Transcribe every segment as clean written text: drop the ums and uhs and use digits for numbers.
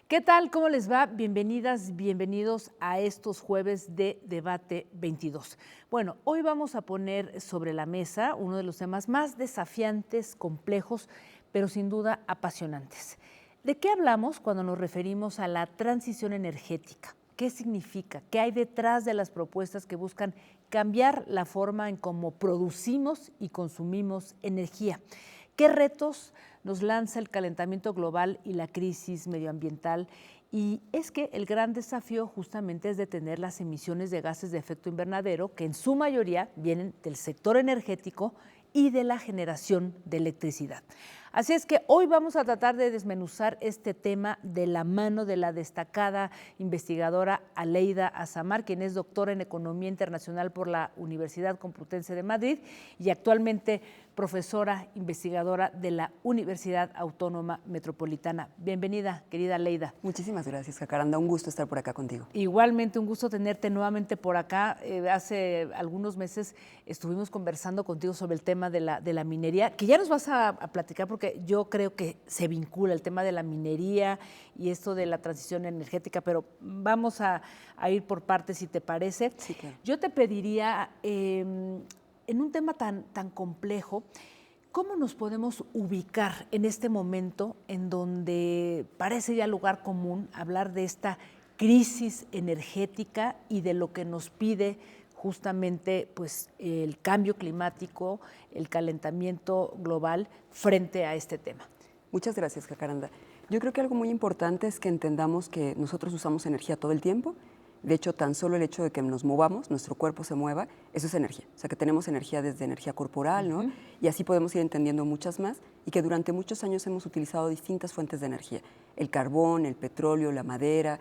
¿Qué tal? ¿Cómo les va? Bienvenidas, bienvenidos a estos jueves de Debate 22. Bueno, hoy vamos a poner sobre la mesa uno de los temas más desafiantes, complejos, pero sin duda apasionantes. ¿De qué hablamos cuando nos referimos a la transición energética? ¿Qué significa? ¿Qué hay detrás de las propuestas que buscan cambiar la forma en cómo producimos y consumimos energía? ¿Qué retos nos lanza el calentamiento global y la crisis medioambiental? Y es que el gran desafío justamente es detener las emisiones de gases de efecto invernadero, que en su mayoría vienen del sector energético y de la generación de electricidad. Así es que hoy vamos a tratar de desmenuzar este tema de la mano de la destacada investigadora Aleida Azamar, quien es doctora en Economía Internacional por la Universidad Complutense de Madrid y actualmente profesora investigadora de la Universidad Autónoma Metropolitana. Bienvenida, querida Aleida. Muchísimas gracias, Jacaranda. Un gusto estar por acá contigo. Igualmente, un gusto tenerte nuevamente por acá. Hace algunos meses estuvimos conversando contigo sobre el tema de la minería, que ya nos vas a platicar porque yo creo que se vincula el tema de la minería y esto de la transición energética, pero vamos a ir por partes, si te parece. Sí, claro. Yo te pediría, en un tema tan complejo, ¿cómo nos podemos ubicar en este momento en donde parece ya lugar común hablar de esta crisis energética y de lo que nos pide justamente pues, el cambio climático, el calentamiento global frente a este tema? Muchas gracias, Jacaranda. Yo creo que algo muy importante es que entendamos que nosotros usamos energía todo el tiempo. De hecho, tan solo el hecho de que nos movamos, nuestro cuerpo se mueva, eso es energía. O sea, que tenemos energía desde energía corporal, ¿no? Y así podemos ir entendiendo muchas más y que durante muchos años hemos utilizado distintas fuentes de energía. El carbón, el petróleo, la madera,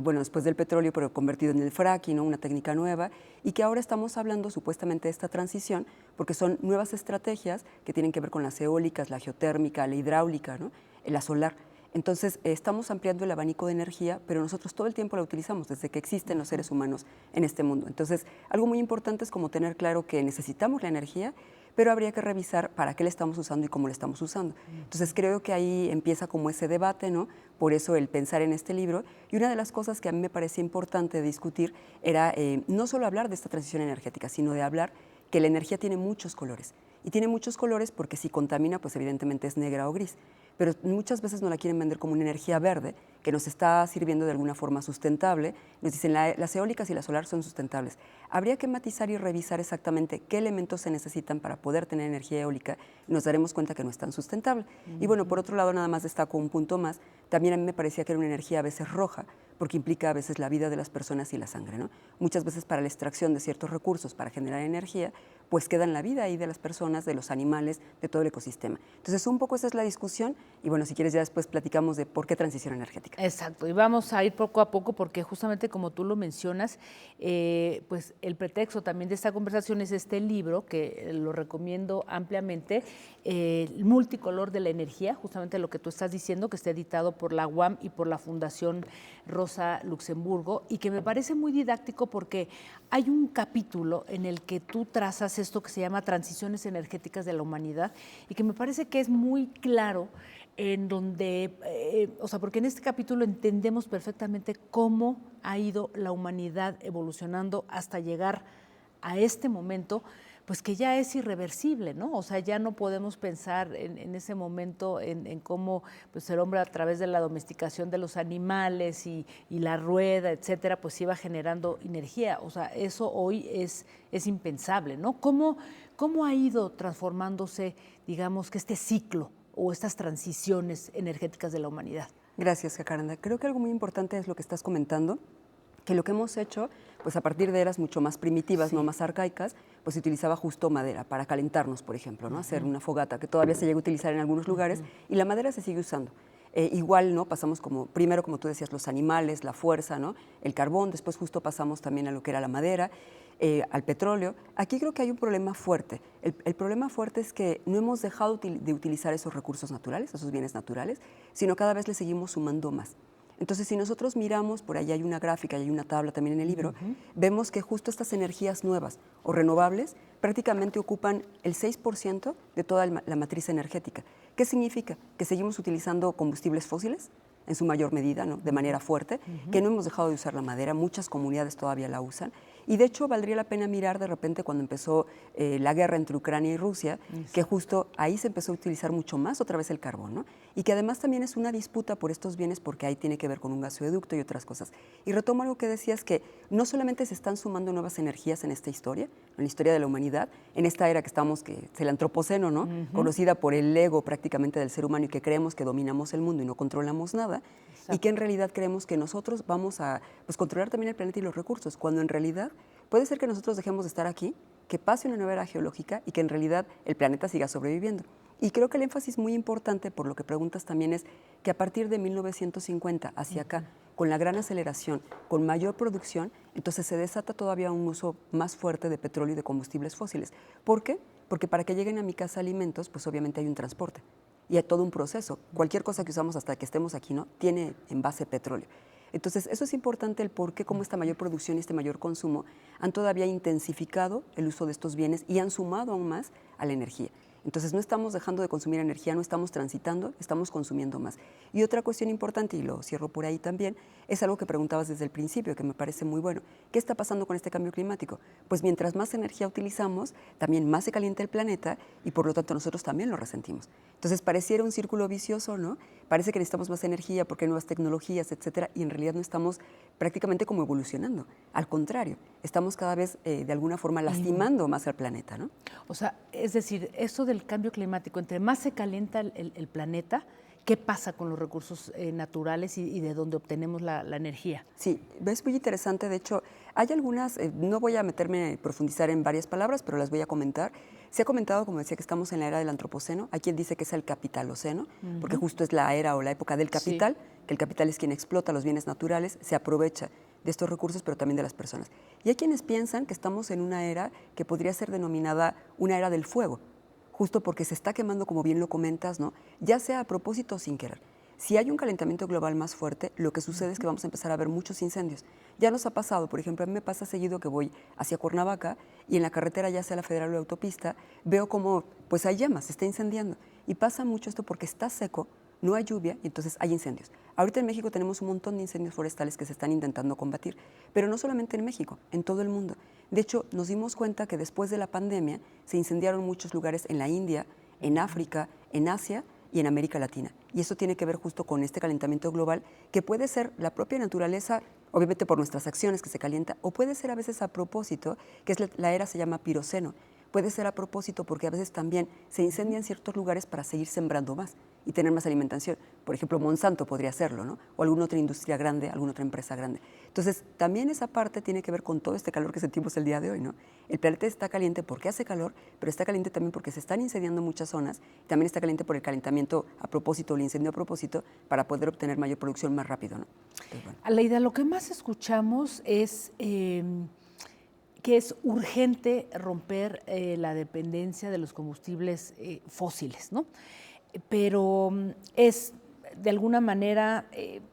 bueno, después del petróleo, pero convertido en el fracking, ¿no? Una técnica nueva, y que ahora estamos hablando supuestamente de esta transición porque son nuevas estrategias que tienen que ver con las eólicas, la geotérmica, la hidráulica, ¿no? La solar. Entonces, estamos ampliando el abanico de energía, pero nosotros todo el tiempo la utilizamos desde que existen los seres humanos en este mundo. Entonces, algo muy importante es como tener claro que necesitamos la energía, pero habría que revisar para qué la estamos usando y cómo la estamos usando. Entonces, creo que ahí empieza como ese debate, ¿no? Por eso el pensar en este libro. Y una de las cosas que a mí me parecía importante discutir era no solo hablar de esta transición energética, sino de hablar que la energía tiene muchos colores. Y tiene muchos colores porque si contamina, pues evidentemente es negra o gris. Pero muchas veces nos la quieren vender como una energía verde, que nos está sirviendo de alguna forma sustentable. Nos dicen, las eólicas y la solar son sustentables. Habría que matizar y revisar exactamente qué elementos se necesitan para poder tener energía eólica y nos daremos cuenta que no es tan sustentable. Y bueno, por otro lado, nada más destaco un punto más, también a mí me parecía que era una energía a veces roja, porque implica a veces la vida de las personas y la sangre, ¿no? Muchas veces para la extracción de ciertos recursos para generar energía, pues queda en la vida ahí de las personas, de los animales, de todo el ecosistema. Entonces, un poco esa es la discusión y bueno, si quieres ya después platicamos de por qué transición energética. Exacto, y vamos a ir poco a poco porque justamente como tú lo mencionas, pues el pretexto también de esta conversación es este libro que lo recomiendo ampliamente, El multicolor de la energía, justamente lo que tú estás diciendo, que está editado por la UAM y por la Fundación Rosa Luxemburgo y que me parece muy didáctico porque hay un capítulo en el que tú trazas esto que se llama transiciones energéticas de la humanidad y que me parece que es muy claro en donde, o sea, porque en este capítulo entendemos perfectamente cómo ha ido la humanidad evolucionando hasta llegar a este momento, pues que ya es irreversible, ¿no? O sea, ya no podemos pensar en ese momento en cómo pues, el hombre a través de la domesticación de los animales y la rueda, etcétera, pues iba generando energía. O sea, eso hoy es impensable, ¿no? ¿Cómo ha ido transformándose, digamos, que este ciclo o estas transiciones energéticas de la humanidad? Gracias, Jacaranda. Creo que algo muy importante es lo que estás comentando, que lo que hemos hecho, pues a partir de eras mucho más primitivas, Sí. no más arcaicas, pues se utilizaba justo madera para calentarnos, por ejemplo, ¿no? Hacer una fogata, que todavía se llega a utilizar en algunos lugares, y la madera se sigue usando. Igual, ¿no? Pasamos primero, como tú decías, los animales, la fuerza, ¿no? El carbón, después justo pasamos también a lo que era la madera, al petróleo. Aquí creo que hay un problema fuerte. El problema fuerte es que no hemos dejado de utilizar esos recursos naturales, esos bienes naturales, sino cada vez le seguimos sumando más. Entonces, si nosotros miramos, por ahí hay una gráfica y hay una tabla también en el libro, vemos que justo estas energías nuevas o renovables prácticamente ocupan el 6% de toda la matriz energética. ¿Qué significa? ¿Que seguimos utilizando combustibles fósiles? en su mayor medida, ¿no? De manera fuerte, que no hemos dejado de usar la madera, muchas comunidades todavía la usan. Y de hecho valdría la pena mirar de repente cuando empezó la guerra entre Ucrania y Rusia, que justo ahí se empezó a utilizar mucho más otra vez el carbón, ¿no? Y que además también es una disputa por estos bienes porque ahí tiene que ver con un gasoducto y otras cosas. Y retomo algo que decías, que no solamente se están sumando nuevas energías en esta historia, en la historia de la humanidad, en esta era que estamos, que es el antropoceno, ¿no? Conocida por el ego prácticamente del ser humano y que creemos que dominamos el mundo y no controlamos nada. Exacto. Y que en realidad creemos que nosotros vamos a controlar también el planeta y los recursos, cuando en realidad puede ser que nosotros dejemos de estar aquí, que pase una nueva era geológica y que en realidad el planeta siga sobreviviendo. Y creo que el énfasis muy importante, por lo que preguntas también, es que a partir de 1950 hacia acá, con la gran aceleración, con mayor producción, entonces se desata todavía un uso más fuerte de petróleo y de combustibles fósiles. ¿Por qué? Porque para que lleguen a mi casa alimentos, pues obviamente hay un transporte y hay todo un proceso. Cualquier cosa que usamos hasta que estemos aquí, ¿no?, tiene en base petróleo. Entonces, eso es importante, el por qué, cómo esta mayor producción y este mayor consumo han todavía intensificado el uso de estos bienes y han sumado aún más a la energía. Entonces, no estamos dejando de consumir energía, no estamos transitando, estamos consumiendo más. Y otra cuestión importante, y lo cierro por ahí también, es algo que preguntabas desde el principio, que me parece muy bueno. ¿Qué está pasando con este cambio climático? Pues mientras más energía utilizamos, también más se calienta el planeta y por lo tanto nosotros también lo resentimos. Entonces, pareciera un círculo vicioso, ¿no? Parece que necesitamos más energía porque hay nuevas tecnologías, etcétera, y en realidad no estamos prácticamente como evolucionando. Al contrario, estamos cada vez de alguna forma lastimando más al planeta, ¿no? O sea, es decir, eso del cambio climático, entre más se calienta el planeta, ¿qué pasa con los recursos naturales y de dónde obtenemos la energía? Sí, es muy interesante. De hecho, hay algunas, no voy a meterme a profundizar en varias palabras, pero las voy a comentar. Se ha comentado, como decía, que estamos en la era del antropoceno. Hay quien dice que es el capitaloceno, porque justo es la era o la época del capital, que el capital es quien explota los bienes naturales, se aprovecha de estos recursos, pero también de las personas. Y hay quienes piensan que estamos en una era que podría ser denominada una era del fuego, justo porque se está quemando, como bien lo comentas, ¿no?, ya sea a propósito o sin querer. Si hay un calentamiento global más fuerte, lo que sucede es que vamos a empezar a ver muchos incendios. Ya nos ha pasado, por ejemplo, a mí me pasa seguido que voy hacia Cuernavaca y en la carretera, ya sea la federal o la autopista, veo como pues hay llamas, se está incendiando. Y pasa mucho esto porque está seco, no hay lluvia y entonces hay incendios. Ahorita en México tenemos un montón de incendios forestales que se están intentando combatir, pero no solamente en México, en todo el mundo. De hecho, nos dimos cuenta que después de la pandemia se incendiaron muchos lugares en la India, en África, en Asia y en América Latina. Y eso tiene que ver justo con este calentamiento global, que puede ser la propia naturaleza, obviamente por nuestras acciones que se calienta, o puede ser a veces a propósito, que es la era se llama piroceno. Puede ser a propósito porque a veces también se incendian ciertos lugares para seguir sembrando más y tener más alimentación. Por ejemplo, Monsanto podría hacerlo, ¿no? O alguna otra industria grande, alguna otra empresa grande. Entonces, también esa parte tiene que ver con todo este calor que sentimos el día de hoy, ¿no? El planeta está caliente porque hace calor, pero está caliente también porque se están incendiando muchas zonas. También está caliente por el calentamiento a propósito, el incendio a propósito, para poder obtener mayor producción más rápido, ¿no? Entonces, bueno. Aleida, lo que más escuchamos es que es urgente romper la dependencia de los combustibles fósiles, ¿no? Pero es de alguna manera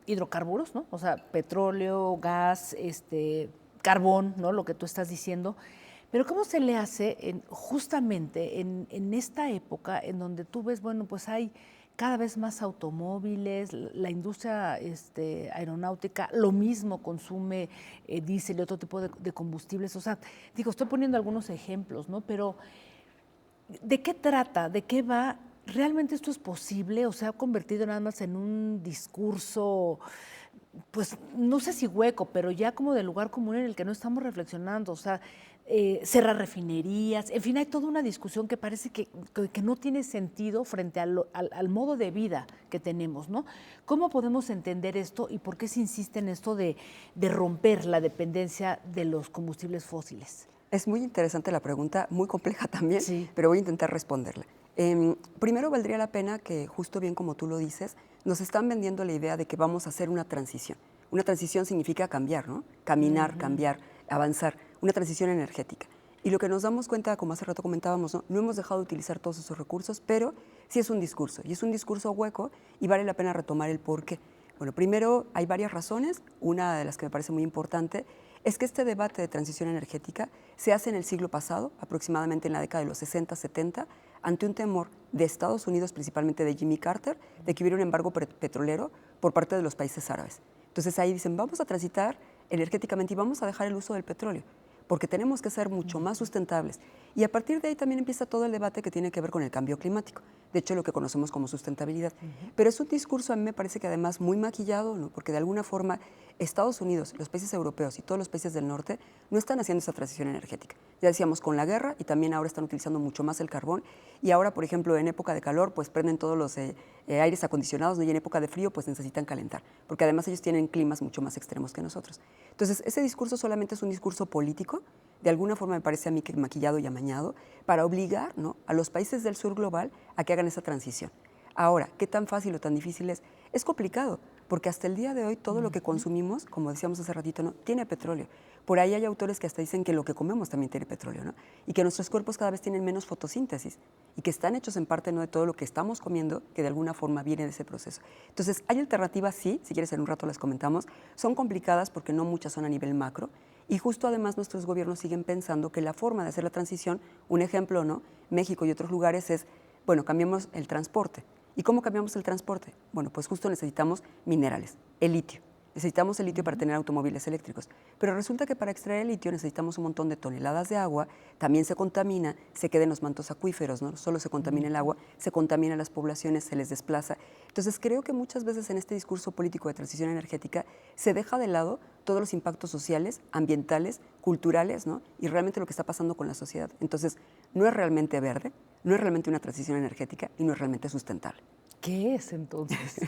hidrocarburos, ¿no? O sea, petróleo, gas, carbón, ¿no?, lo que tú estás diciendo. Pero ¿cómo se le hace justamente en esta época en donde tú ves, bueno, pues hay cada vez más automóviles, la industria aeronáutica lo mismo consume diésel y otro tipo de combustibles? O sea, digo, estoy poniendo algunos ejemplos, ¿no? Pero ¿de qué trata? ¿De qué va? ¿Realmente esto es posible o se ha convertido nada más en un discurso, pues no sé si hueco, pero ya como de lugar común en el que no estamos reflexionando? O sea, cerrar refinerías, en fin, hay toda una discusión que parece que no tiene sentido frente al modo de vida que tenemos, ¿no? ¿Cómo podemos entender esto y por qué se insiste en esto de romper la dependencia de los combustibles fósiles? Es muy interesante la pregunta, muy compleja también, sí, pero voy a intentar responderla. Primero, valdría la pena que, justo bien como tú lo dices, nos están vendiendo la idea de que vamos a hacer una transición. Una transición significa cambiar, ¿no? Caminar, cambiar, avanzar. Una transición energética. Y lo que nos damos cuenta, como hace rato comentábamos, no hemos dejado de utilizar todos esos recursos, pero sí es un discurso, y es un discurso hueco, y vale la pena retomar el por qué. Bueno, primero hay varias razones. Una de las que me parece muy importante es que este debate de transición energética se hace en el siglo pasado, aproximadamente en la década de los 60, 70, ante un temor de Estados Unidos, principalmente de Jimmy Carter, de que hubiera un embargo petrolero por parte de los países árabes. Entonces ahí dicen, vamos a transitar energéticamente y vamos a dejar el uso del petróleo, porque tenemos que ser mucho más sustentables. Y a partir de ahí también empieza todo el debate que tiene que ver con el cambio climático, de hecho lo que conocemos como sustentabilidad. Pero es un discurso a mí me parece que además muy maquillado, ¿no? Porque de alguna forma Estados Unidos, los países europeos y todos los países del norte no están haciendo esa transición energética. Ya decíamos con la guerra y también ahora están utilizando mucho más el carbón y ahora, por ejemplo, en época de calor pues prenden todos los aires acondicionados, ¿no? Y en época de frío pues necesitan calentar, porque además ellos tienen climas mucho más extremos que nosotros. Entonces, ese discurso solamente es un discurso político, de alguna forma me parece a mí que maquillado y amañado, para obligar, ¿no?, a los países del sur global a que hagan esa transición. Ahora, ¿qué tan fácil o tan difícil es? Es complicado, porque hasta el día de hoy todo lo que consumimos, como decíamos hace ratito, ¿no?, tiene petróleo. Por ahí hay autores que hasta dicen que lo que comemos también tiene petróleo, ¿no? Y que nuestros cuerpos cada vez tienen menos fotosíntesis y que están hechos en parte, ¿no?, de todo lo que estamos comiendo, que de alguna forma viene de ese proceso. Entonces, hay alternativas, sí, si quieres en un rato las comentamos, son complicadas porque no muchas son a nivel macro y justo además nuestros gobiernos siguen pensando que la forma de hacer la transición, un ejemplo, ¿no?, México y otros lugares es, bueno, cambiemos el transporte. ¿Y cómo cambiamos el transporte? Bueno, pues justo necesitamos minerales, el litio. Necesitamos el litio para tener automóviles eléctricos. Pero resulta que para extraer el litio necesitamos un montón de toneladas de agua, también se contamina, se queda en los mantos acuíferos, no solo se contamina el agua, se contamina las poblaciones, se les desplaza. Entonces creo que muchas veces en este discurso político de transición energética se deja de lado todos los impactos sociales, ambientales, culturales, ¿no?, y realmente lo que está pasando con la sociedad. Entonces no es realmente verde, no es realmente una transición energética y no es realmente sustentable. ¿Qué es entonces?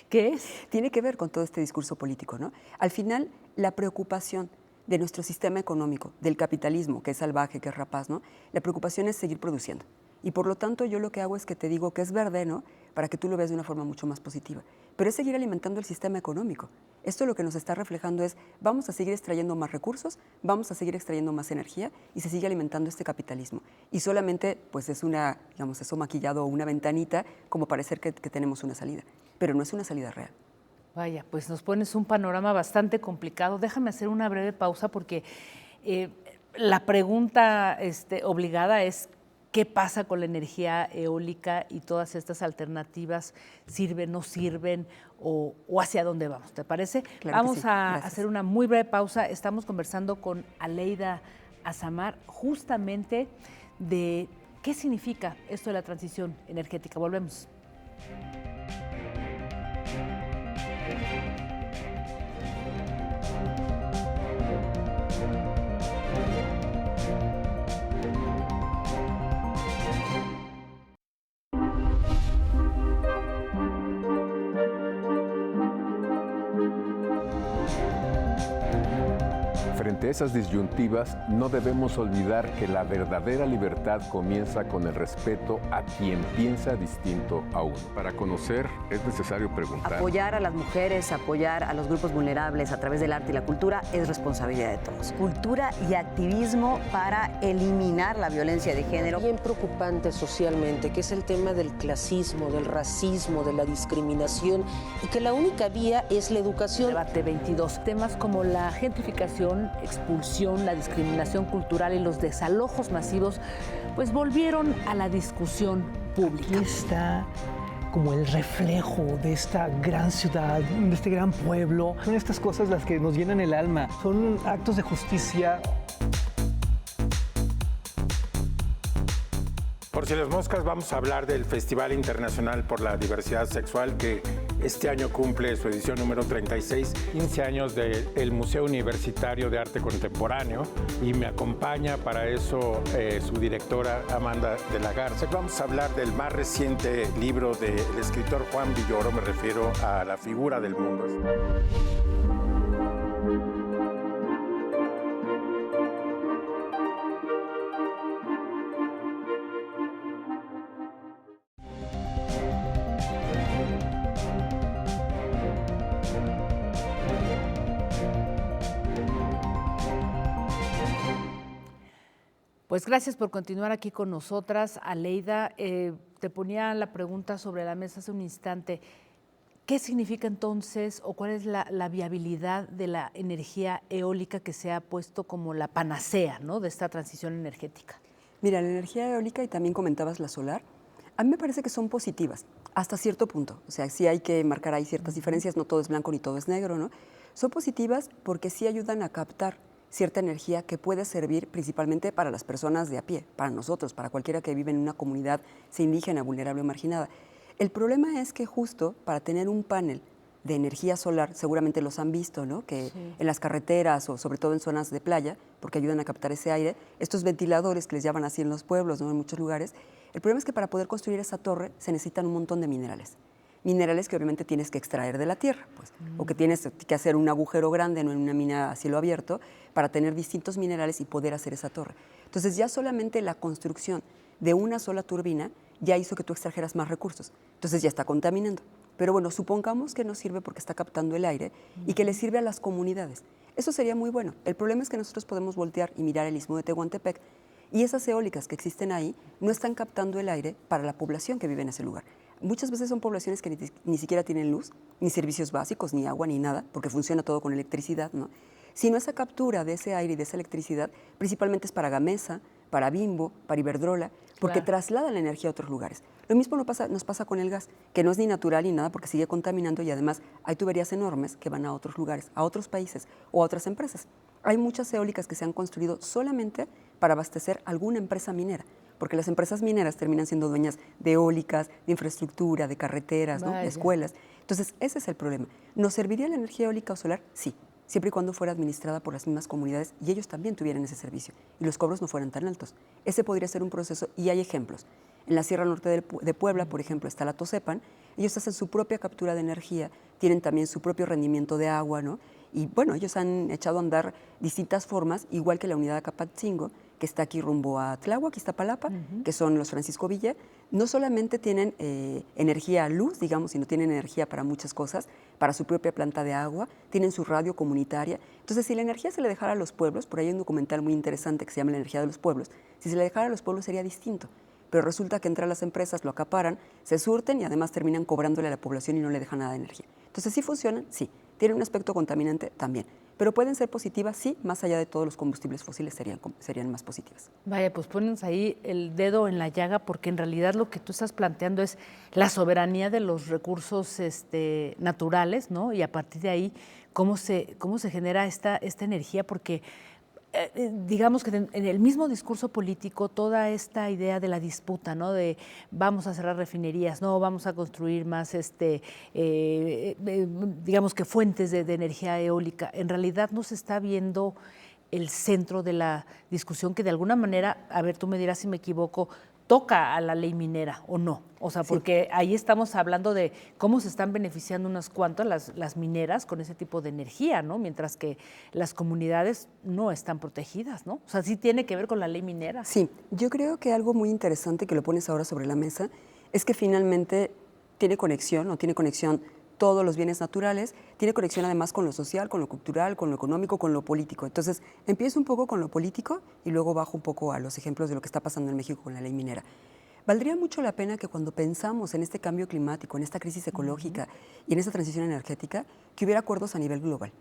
¿Qué es? Tiene que ver con todo este discurso político, ¿no? Al final, la preocupación de nuestro sistema económico, del capitalismo, que es salvaje, que es rapaz, ¿no?, la preocupación es seguir produciendo. Y por lo tanto, yo lo que hago es que te digo que es verde, ¿no?, para que tú lo veas de una forma mucho más positiva. Pero es seguir alimentando el sistema económico. Esto lo que nos está reflejando es, vamos a seguir extrayendo más recursos, vamos a seguir extrayendo más energía y se sigue alimentando este capitalismo. Y solamente, pues es una, digamos, eso maquillado o una ventanita como parecer que tenemos una salida. Pero no es una salida real. Vaya, pues nos pones un panorama bastante complicado. Déjame hacer una breve pausa porque la pregunta obligada es ¿qué pasa con la energía eólica y todas estas alternativas? ¿Sirven, no sirven o hacia dónde vamos? ¿Te parece? Claro Vamos que sí. a Gracias. hacer una muy breve pausa. Estamos conversando con Aleida Azamar justamente de qué significa esto de la transición energética. Volvemos. Frente a esas disyuntivas, no debemos olvidar que la verdadera libertad comienza con el respeto a quien piensa distinto a uno. Para conocer es necesario preguntar. Apoyar a las mujeres, apoyar a los grupos vulnerables a través del arte y la cultura es responsabilidad de todos. Cultura y activismo para eliminar la violencia de género. Bien preocupante socialmente, que es el tema del clasismo, del racismo, de la discriminación, y que la única vía es la educación. Debate 22. Temas como la gentrificación, expulsión, la discriminación cultural y los desalojos masivos, pues volvieron a la discusión pública. Aquí está como el reflejo de esta gran ciudad, de este gran pueblo. Son estas cosas las que nos llenan el alma. Son actos de justicia. Por si las moscas, vamos a hablar del Festival Internacional por la Diversidad Sexual, que este año cumple su edición número 36, 15 años del Museo Universitario de Arte Contemporáneo, y me acompaña para eso su directora Amanda de la Garza. Vamos a hablar del más reciente libro del escritor Juan Villoro, me refiero a La figura del mundo. Pues gracias por continuar aquí con nosotras, Aleida. Te ponía la pregunta sobre la mesa hace un instante. ¿Qué significa entonces o cuál es la viabilidad de la energía eólica que se ha puesto como la panacea, ¿no?, de esta transición energética? Mira, la energía eólica y también comentabas la solar, a mí me parece que son positivas hasta cierto punto. O sea, sí hay que marcar ahí ciertas diferencias, no todo es blanco ni todo es negro, ¿no? Son positivas porque sí ayudan a captar cierta energía que puede servir principalmente para las personas de a pie, para nosotros, para cualquiera que vive en una comunidad, sea indígena, vulnerable o marginada. El problema es que justo para tener un panel de energía solar, seguramente los han visto, ¿no? Que en las carreteras o sobre todo en zonas de playa, porque ayudan a captar ese aire, estos ventiladores que les llaman así en los pueblos, ¿no? En muchos lugares, el problema es que para poder construir esa torre se necesitan un montón de minerales. Minerales que obviamente tienes que extraer de la tierra, pues, o que tienes que hacer un agujero grande, no en una mina a cielo abierto, para tener distintos minerales y poder hacer esa torre. Entonces ya solamente la construcción de una sola turbina ya hizo que tú extrajeras más recursos. Entonces ya está contaminando. Pero bueno, supongamos que no sirve porque está captando el aire y que le sirve a las comunidades. Eso sería muy bueno. El problema es que nosotros podemos voltear y mirar el istmo de Tehuantepec y esas eólicas que existen ahí no están captando el aire para la población que vive en ese lugar. Muchas veces son poblaciones que ni siquiera tienen luz, ni servicios básicos, ni agua, ni nada, porque funciona todo con electricidad, ¿no? Sino esa captura de ese aire y de esa electricidad principalmente es para Gamesa, para Bimbo, para Iberdrola, porque trasladan la energía a otros lugares. Lo mismo nos pasa con el gas, que no es ni natural ni nada porque sigue contaminando y además hay tuberías enormes que van a otros lugares, a otros países o a otras empresas. Hay muchas eólicas que se han construido solamente para abastecer alguna empresa minera, porque las empresas mineras terminan siendo dueñas de eólicas, de infraestructura, de carreteras, ¿no? De escuelas. Entonces, ese es el problema. ¿Nos serviría la energía eólica o solar? Sí, siempre y cuando fuera administrada por las mismas comunidades y ellos también tuvieran ese servicio y los cobros no fueran tan altos. Ese podría ser un proceso y hay ejemplos. En la Sierra Norte de Puebla, por ejemplo, está la Tosepan. Ellos hacen su propia captura de energía, tienen también su propio rendimiento de agua, ¿no? Y bueno, ellos han echado a andar distintas formas, igual que la unidad de Acapatzingo, que está aquí rumbo a Tláhuac, Iztapalapa, que son los Francisco Villa. No solamente tienen energía luz, digamos, sino tienen energía para muchas cosas, para su propia planta de agua, tienen su radio comunitaria. Entonces, si la energía se le dejara a los pueblos, por ahí hay un documental muy interesante que se llama La energía de los pueblos, si se le dejara a los pueblos sería distinto. Pero resulta que entran las empresas, lo acaparan, se surten y además terminan cobrándole a la población y no le dejan nada de energía. Entonces, ¿sí funcionan? Sí. ¿Tienen un aspecto contaminante? También. Pero pueden ser positivas, sí, más allá de todos los combustibles fósiles serían más positivas. Vaya, pues pones ahí el dedo en la llaga porque en realidad lo que tú estás planteando es la soberanía de los recursos naturales, ¿no? Y a partir de ahí, cómo se genera esta energía, porque digamos que en el mismo discurso político toda esta idea de la disputa, ¿no? De vamos a cerrar refinerías, no, vamos a construir más digamos que fuentes de energía eólica. En realidad no se está viendo el centro de la discusión que de alguna manera, a ver, tú me dirás si me equivoco, toca a la ley minera o no. O sea, porque ahí estamos hablando de cómo se están beneficiando unas cuantas las mineras con ese tipo de energía, ¿no? Mientras que las comunidades no están protegidas, ¿no? O sea, sí tiene que ver con la ley minera. Sí, yo creo que algo muy interesante que lo pones ahora sobre la mesa es que finalmente tiene conexión, o tiene conexión todos los bienes naturales, tiene conexión además con lo social, con lo cultural, con lo económico, con lo político. Entonces, empiezo un poco con lo político y luego bajo un poco a los ejemplos de lo que está pasando en México con la ley minera. Valdría mucho la pena que cuando pensamos en este cambio climático, en esta crisis ecológica y en esta transición energética, que hubiera acuerdos a nivel global.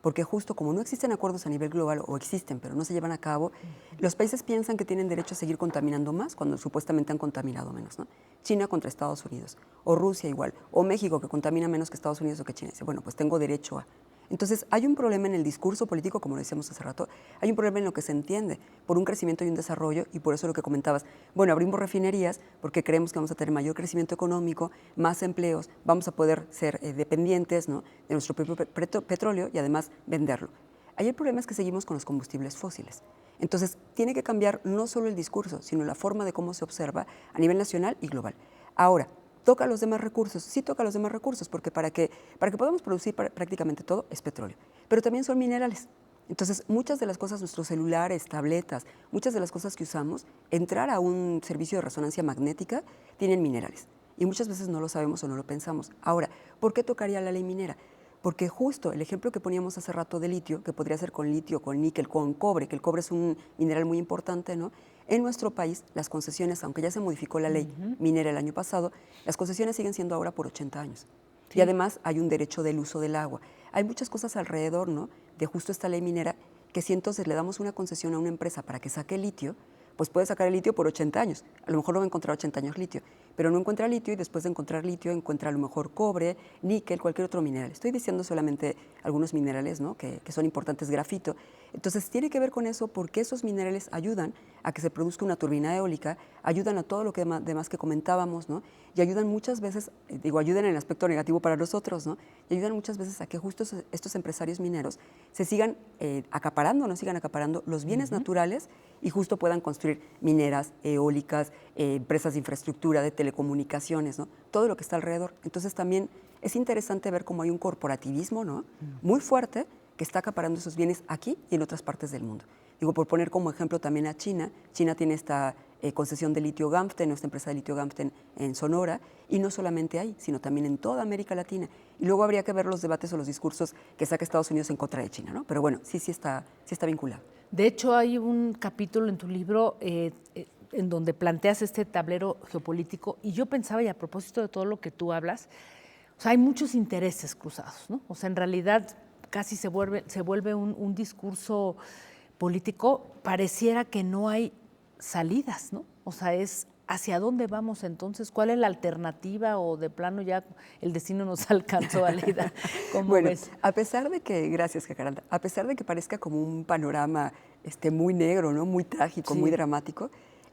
Porque justo como no existen acuerdos a nivel global, o existen pero no se llevan a cabo, los países piensan que tienen derecho a seguir contaminando más cuando supuestamente han contaminado menos, ¿no? China contra Estados Unidos, o Rusia igual, o México que contamina menos que Estados Unidos o que China. Dice, bueno, pues tengo derecho a... Entonces, hay un problema en el discurso político, como lo decíamos hace rato, hay un problema en lo que se entiende por un crecimiento y un desarrollo, y por eso lo que comentabas, bueno, abrimos refinerías porque creemos que vamos a tener mayor crecimiento económico, más empleos, vamos a poder ser dependientes, ¿no? De nuestro propio petróleo y además venderlo. Ahí el problema es que seguimos con los combustibles fósiles. Entonces, tiene que cambiar no solo el discurso, sino la forma de cómo se observa a nivel nacional y global. Ahora, ¿toca los demás recursos? Sí toca los demás recursos, porque para que podamos producir prácticamente todo es petróleo, pero también son minerales. Entonces, muchas de las cosas, nuestros celulares, tabletas, muchas de las cosas que usamos, entrar a un servicio de resonancia magnética, tienen minerales. Y muchas veces no lo sabemos o no lo pensamos. Ahora, ¿por qué tocaría la ley minera? Porque justo el ejemplo que poníamos hace rato de litio, que podría ser con litio, con níquel, con cobre, que el cobre es un mineral muy importante, ¿no? En nuestro país, las concesiones, aunque ya se modificó la ley minera el año pasado, las concesiones siguen siendo ahora por 80 años. Sí. Y además hay un derecho del uso del agua. Hay muchas cosas alrededor, ¿no? De justo esta ley minera, que si entonces le damos una concesión a una empresa para que saque litio, pues puede sacar el litio por 80 años. A lo mejor no va a encontrar 80 años litio, pero no encuentra litio y después de encontrar litio encuentra a lo mejor cobre, níquel, cualquier otro mineral. Estoy diciendo solamente algunos minerales, ¿no? que son importantes, grafito. Entonces tiene que ver con eso porque esos minerales ayudan a que se produzca una turbina eólica, ayudan a todo lo que demás que comentábamos, ¿no? Y ayudan muchas veces, ayudan en el aspecto negativo para nosotros, ¿no? Y ayudan muchas veces a que justo estos empresarios mineros se sigan acaparando, no sigan acaparando los bienes naturales y justo puedan construir mineras, eólicas, empresas de infraestructura, de telecomunicaciones, ¿no? Todo lo que está alrededor. Entonces también es interesante ver cómo hay un corporativismo, ¿no? Muy fuerte que está acaparando esos bienes aquí y en otras partes del mundo. Digo, por poner como ejemplo también a China. China tiene esta concesión de litio Ganfeng, nuestra empresa de litio Ganfeng en Sonora, y no solamente ahí, sino también en toda América Latina. Y luego habría que ver los debates o los discursos que saca Estados Unidos en contra de China, ¿no? Pero bueno, sí está vinculado. De hecho, hay un capítulo en tu libro en donde planteas este tablero geopolítico, y yo pensaba, y a propósito de todo lo que tú hablas, o sea, hay muchos intereses cruzados, ¿no? O sea, en realidad casi se vuelve un discurso político, pareciera que no hay salidas, ¿no? O sea, es hacia dónde vamos entonces, cuál es la alternativa, o de plano ya el destino nos alcanzó, Aleida. ¿Cómo bueno, ves? A pesar de que, gracias Jacaranda, a pesar de que parezca como un panorama muy negro, ¿no? Muy trágico, muy dramático,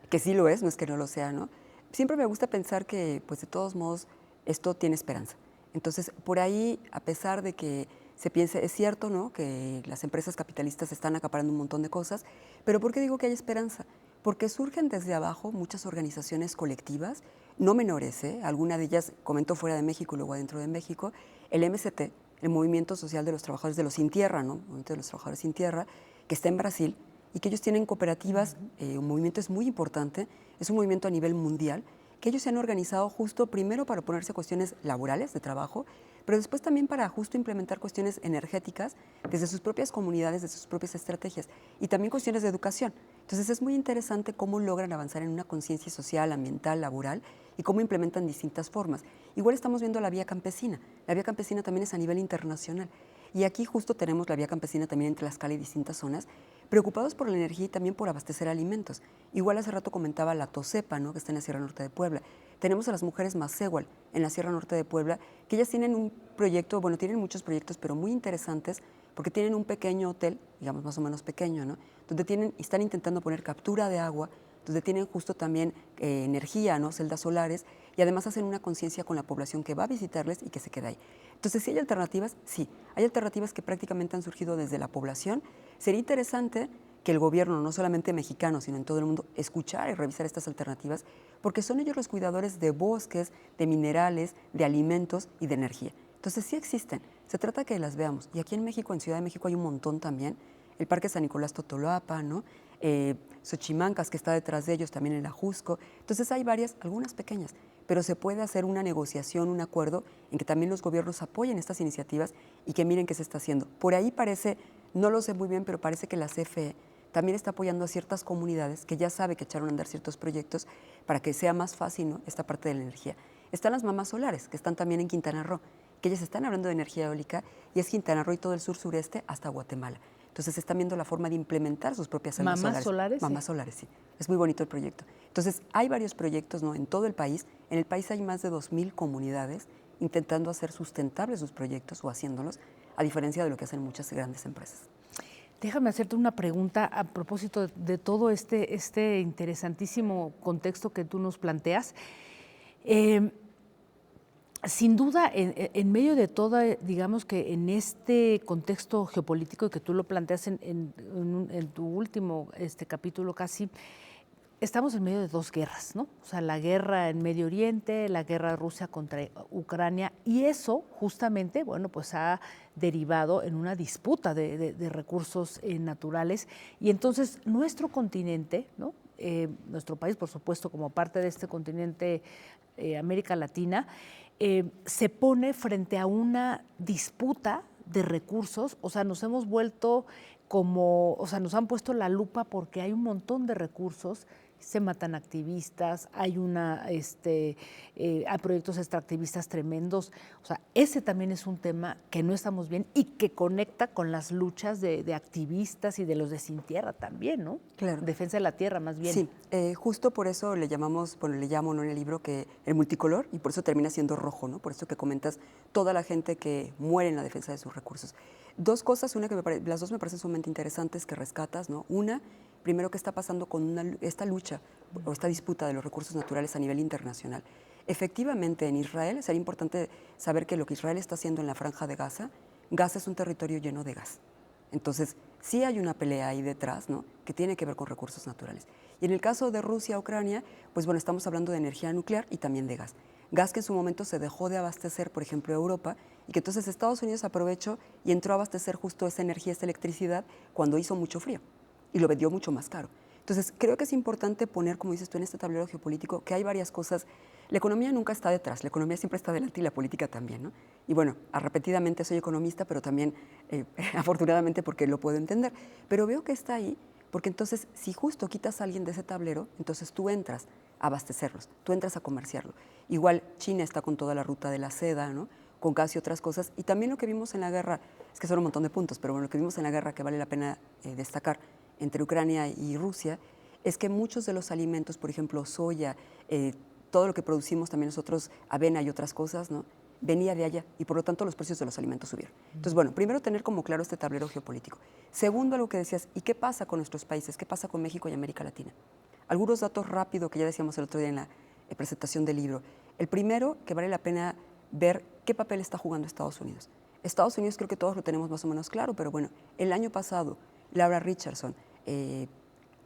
que sí lo es, no es que no lo sea, ¿no? Siempre me gusta pensar que, pues de todos modos, esto tiene esperanza. Entonces, por ahí, a pesar de que se piense, es cierto, ¿no?, que las empresas capitalistas están acaparando un montón de cosas, pero ¿por qué digo que hay esperanza? Porque surgen desde abajo muchas organizaciones colectivas, no menores, alguna de ellas comentó fuera de México y luego adentro de México, el MST, el Movimiento Social de los Trabajadores de los Sin Tierra, ¿no?, Movimiento de los Trabajadores Sin Tierra, que está en Brasil y que ellos tienen cooperativas, un movimiento es muy importante, es un movimiento a nivel mundial, que ellos se han organizado justo primero para oponerse a cuestiones laborales de trabajo, pero después también para justo implementar cuestiones energéticas desde sus propias comunidades, desde sus propias estrategias, y también cuestiones de educación. Entonces es muy interesante cómo logran avanzar en una conciencia social, ambiental, laboral, y cómo implementan distintas formas. Igual estamos viendo la vía campesina. La vía campesina también es a nivel internacional. Y aquí justo tenemos la vía campesina también en Tlaxcala y distintas zonas, preocupados por la energía y también por abastecer alimentos. Igual hace rato comentaba la Tosepa, ¿no?, que está en la Sierra Norte de Puebla. Tenemos a las mujeres Macehual en la Sierra Norte de Puebla, que ellas tienen un proyecto, bueno, tienen muchos proyectos, pero muy interesantes, porque tienen un pequeño hotel, digamos más o menos pequeño, ¿no?, donde están intentando poner captura de agua, donde tienen justo también energía, ¿no?, celdas solares, y además hacen una conciencia con la población que va a visitarles y que se queda ahí. Entonces, ¿sí hay alternativas? Sí, hay alternativas que prácticamente han surgido desde la población. Sería interesante que el gobierno, no solamente mexicano, sino en todo el mundo, escuchara y revisar estas alternativas, porque son ellos los cuidadores de bosques, de minerales, de alimentos y de energía. Entonces, sí existen, se trata de que las veamos. Y aquí en México, en Ciudad de México, hay un montón también. El Parque San Nicolás Totolapa, ¿no?, Xochimancas, que está detrás de ellos, también en Ajusco. Entonces hay varias, algunas pequeñas, pero se puede hacer una negociación, un acuerdo en que también los gobiernos apoyen estas iniciativas y que miren qué se está haciendo. Por ahí parece, no lo sé muy bien, pero parece que la CFE también está apoyando a ciertas comunidades que ya sabe que echaron a andar ciertos proyectos para que sea más fácil, ¿no?, esta parte de la energía. Están las mamás solares, que están también en Quintana Roo, que ellas están hablando de energía eólica, y es Quintana Roo y todo el sur-sureste hasta Guatemala. Entonces están viendo la forma de implementar sus propias celdas solares. ¿Mamás solares? Mamás solares, sí. Es muy bonito el proyecto. Entonces hay varios proyectos, ¿no?, en todo el país. En el país hay más de 2,000 comunidades intentando hacer sustentables sus proyectos o haciéndolos, a diferencia de lo que hacen muchas grandes empresas. Déjame hacerte una pregunta a propósito de todo este interesantísimo contexto que tú nos planteas. Sin duda, en medio de todo, digamos que en este contexto geopolítico que tú lo planteas en tu último capítulo casi, estamos en medio de dos guerras, ¿no? O sea, la guerra en Medio Oriente, la guerra de Rusia contra Ucrania, y eso justamente, bueno, pues ha derivado en una disputa de recursos naturales, y entonces nuestro continente, ¿no?, nuestro país, por supuesto, como parte de este continente, América Latina, se pone frente a una disputa de recursos. O sea, nos hemos vuelto nos han puesto la lupa porque hay un montón de recursos se matan activistas, hay hay proyectos extractivistas tremendos. O sea, ese también es un tema que no estamos bien y que conecta con las luchas de activistas y de los de Sin Tierra también, ¿no? Claro. Defensa de la tierra, más bien. Sí, justo por eso le llamo, ¿no?, en el libro que el multicolor, y por eso termina siendo rojo, ¿no? Por eso que comentas toda la gente que muere en la defensa de sus recursos. Dos cosas, las dos me parecen sumamente interesantes que rescatas, ¿no? Una, primero, ¿qué está pasando con esta lucha o esta disputa de los recursos naturales a nivel internacional? Efectivamente, en Israel sería importante saber que lo que Israel está haciendo en la Franja de Gaza, Gaza es un territorio lleno de gas. Entonces, sí hay una pelea ahí detrás, ¿no?, que tiene que ver con recursos naturales. Y en el caso de Rusia, Ucrania, pues bueno, estamos hablando de energía nuclear y también de gas. Gas que en su momento se dejó de abastecer, por ejemplo, a Europa, y que entonces Estados Unidos aprovechó y entró a abastecer justo esa energía, esa electricidad, cuando hizo mucho frío, y lo vendió mucho más caro. Entonces, creo que es importante poner, como dices tú, en este tablero geopolítico, que hay varias cosas. La economía nunca está detrás, la economía siempre está delante y la política también, ¿no? Y bueno, repetidamente soy economista, pero también, afortunadamente, porque lo puedo entender. Pero veo que está ahí, porque entonces, si justo quitas a alguien de ese tablero, entonces tú entras a abastecerlos, tú entras a comerciarlo. Igual China está con toda la ruta de la seda, ¿no?, con gas y otras cosas. Y también lo que vimos en la guerra, es que son un montón de puntos, pero bueno, lo que vimos en la guerra que vale la pena destacar entre Ucrania y Rusia, es que muchos de los alimentos, por ejemplo, soya, todo lo que producimos también nosotros, avena y otras cosas, ¿no?, venía de allá, y por lo tanto los precios de los alimentos subieron. Entonces, bueno, primero tener como claro este tablero geopolítico. Segundo, algo que decías, ¿y qué pasa con nuestros países? ¿Qué pasa con México y América Latina? Algunos datos rápidos que ya decíamos el otro día en la presentación del libro. El primero, que vale la pena ver qué papel está jugando Estados Unidos. Estados Unidos creo que todos lo tenemos más o menos claro, pero bueno, el año pasado, Laura Richardson, que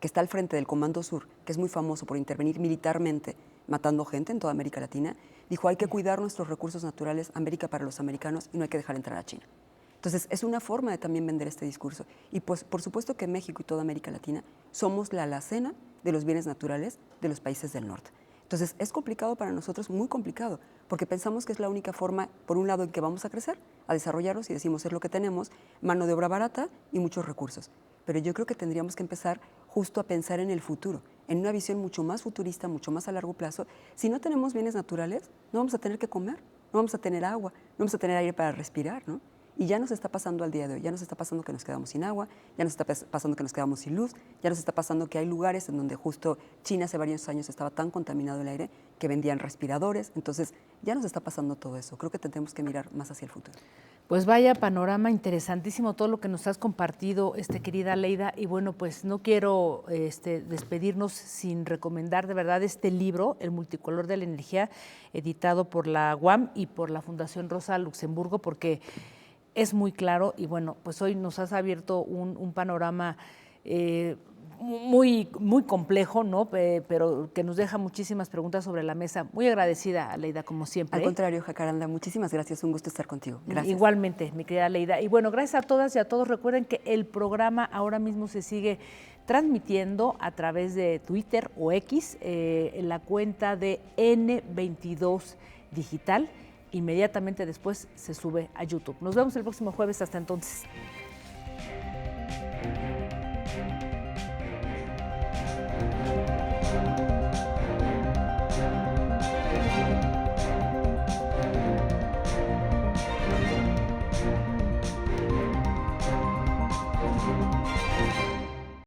está al frente del Comando Sur, que es muy famoso por intervenir militarmente matando gente en toda América Latina, dijo hay que cuidar nuestros recursos naturales, América para los americanos, y no hay que dejar entrar a China. Entonces, es una forma de también vender este discurso. Y pues, por supuesto que México y toda América Latina somos la alacena de los bienes naturales de los países del norte. Entonces, es complicado para nosotros, muy complicado, porque pensamos que es la única forma, por un lado, en que vamos a crecer, a desarrollarlos, y decimos, es lo que tenemos, mano de obra barata y muchos recursos. Pero yo creo que tendríamos que empezar justo a pensar en el futuro, en una visión mucho más futurista, mucho más a largo plazo. Si no tenemos bienes naturales, no vamos a tener que comer, no vamos a tener agua, no vamos a tener aire para respirar, ¿no? Y ya nos está pasando al día de hoy, ya nos está pasando que nos quedamos sin agua, ya nos está pasando que nos quedamos sin luz, ya nos está pasando que hay lugares en donde justo China hace varios años estaba tan contaminado el aire que vendían respiradores. Entonces ya nos está pasando todo eso. Creo que tendremos que mirar más hacia el futuro. Pues vaya panorama interesantísimo todo lo que nos has compartido, querida Aleida. Y bueno, pues no quiero despedirnos sin recomendar de verdad este libro, El multicolor de la energía, editado por la UAM y por la Fundación Rosa Luxemburgo, porque es muy claro y bueno, pues hoy nos has abierto un panorama muy, muy complejo, ¿no? Pero que nos deja muchísimas preguntas sobre la mesa. Muy agradecida, Aleida, como siempre. Al contrario, Jacaranda, muchísimas gracias, un gusto estar contigo. Gracias. Igualmente, mi querida Aleida. Y bueno, gracias a todas y a todos. Recuerden que el programa ahora mismo se sigue transmitiendo a través de Twitter o X, en la cuenta de N22 Digital. Inmediatamente después se sube a YouTube. Nos vemos el próximo jueves. Hasta entonces.